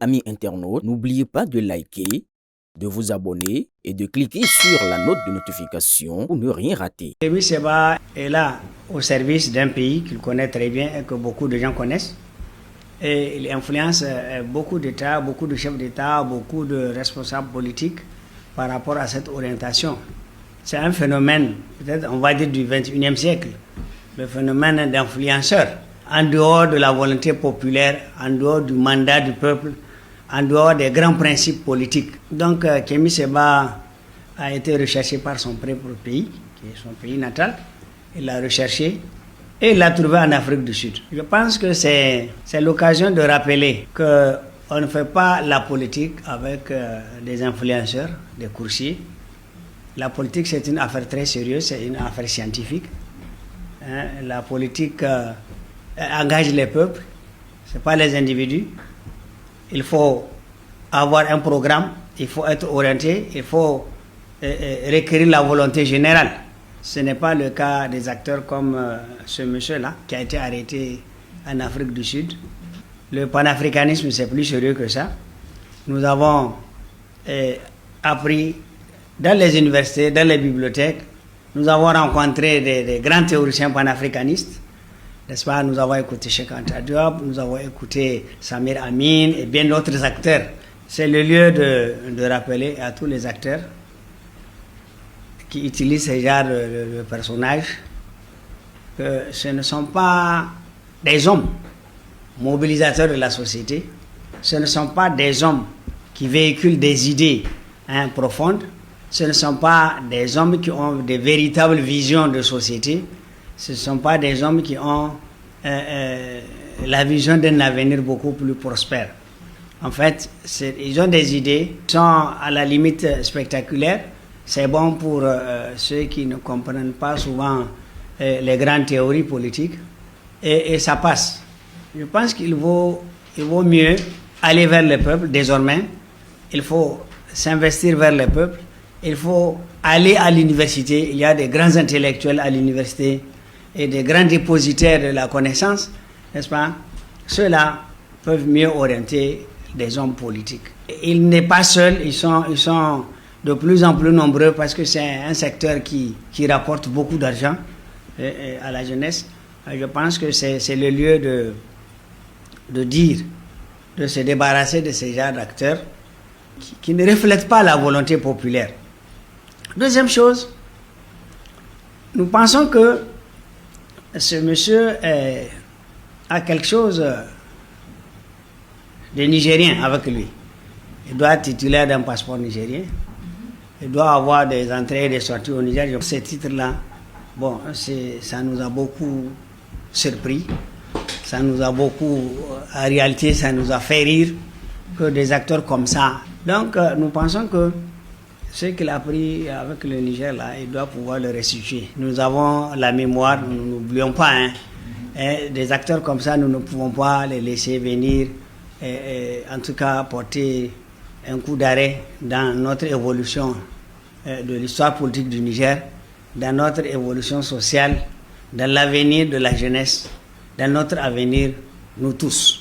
Amis internautes, n'oubliez pas de liker, de vous abonner et de cliquer sur la note de notification pour ne rien rater. Kémy Séba est là au service d'un pays qu'il connaît très bien et que beaucoup de gens connaissent. Et il influence beaucoup d'États, beaucoup de chefs d'État, beaucoup de responsables politiques par rapport à cette orientation. C'est un phénomène, peut-être on va dire du 21e siècle, le phénomène d'influenceur, en dehors de la volonté populaire, en dehors du mandat du peuple, en dehors des grands principes politiques. Donc Kémy Séba a été recherché par son propre pays, qui est son pays natal. Il l'a recherché et il l'a trouvé en Afrique du Sud. Je pense que c'est l'occasion de rappeler qu'on ne fait pas la politique avec des influenceurs, des coursiers. La politique, c'est une affaire très sérieuse, c'est une affaire scientifique. La politique engage les peuples, ce n'est pas les individus. Il faut avoir un programme, il faut être orienté, il faut requérir la volonté générale. Ce n'est pas le cas des acteurs comme ce monsieur-là, qui a été arrêté en Afrique du Sud. Le panafricanisme, c'est plus sérieux que ça. Nous avons appris dans les universités, dans les bibliothèques, nous avons rencontré des grands théoriciens panafricanistes, n'est-ce pas? Nous avons écouté Cheikh Anta Diop, nous avons écouté Samir Amin et bien d'autres acteurs. C'est le lieu de rappeler à tous les acteurs qui utilisent ce genre de personnages que ce ne sont pas des hommes mobilisateurs de la société, ce ne sont pas des hommes qui véhiculent des idées profondes, ce ne sont pas des hommes qui ont de véritables visions de société, ce ne sont pas des hommes qui ont la vision d'un avenir beaucoup plus prospère. En fait, ils ont des idées qui sont à la limite spectaculaires. C'est bon pour ceux qui ne comprennent pas souvent les grandes théories politiques. Et ça passe. Je pense qu'il vaut mieux aller vers le peuple désormais. Il faut s'investir vers le peuple. Il faut aller à l'université. Il y a des grands intellectuels à l'université et des grands dépositaires de la connaissance, n'est-ce pas? Ceux-là peuvent mieux orienter des hommes politiques. Il n'est pas seul, ils sont de plus en plus nombreux parce que c'est un secteur qui rapporte beaucoup d'argent à la jeunesse. Je pense que c'est le lieu de dire, de se débarrasser de ces genres d'acteurs qui ne reflètent pas la volonté populaire. Deuxième chose, nous pensons que ce monsieur a quelque chose de nigérien avec lui. Il doit être titulaire d'un passeport nigérien. Il doit avoir des entrées et des sorties au Niger. Ce titre-là, bon, ça nous a beaucoup surpris. Ça nous a beaucoup, en réalité, ça nous a fait rire que des acteurs comme ça. Donc, nous pensons que ce qu'il a pris avec le Niger, là, il doit pouvoir le restituer. Nous avons la mémoire, nous n'oublions pas. Des acteurs comme ça, nous ne pouvons pas les laisser venir, en tout cas porter un coup d'arrêt dans notre évolution de l'histoire politique du Niger, dans notre évolution sociale, dans l'avenir de la jeunesse, dans notre avenir, nous tous.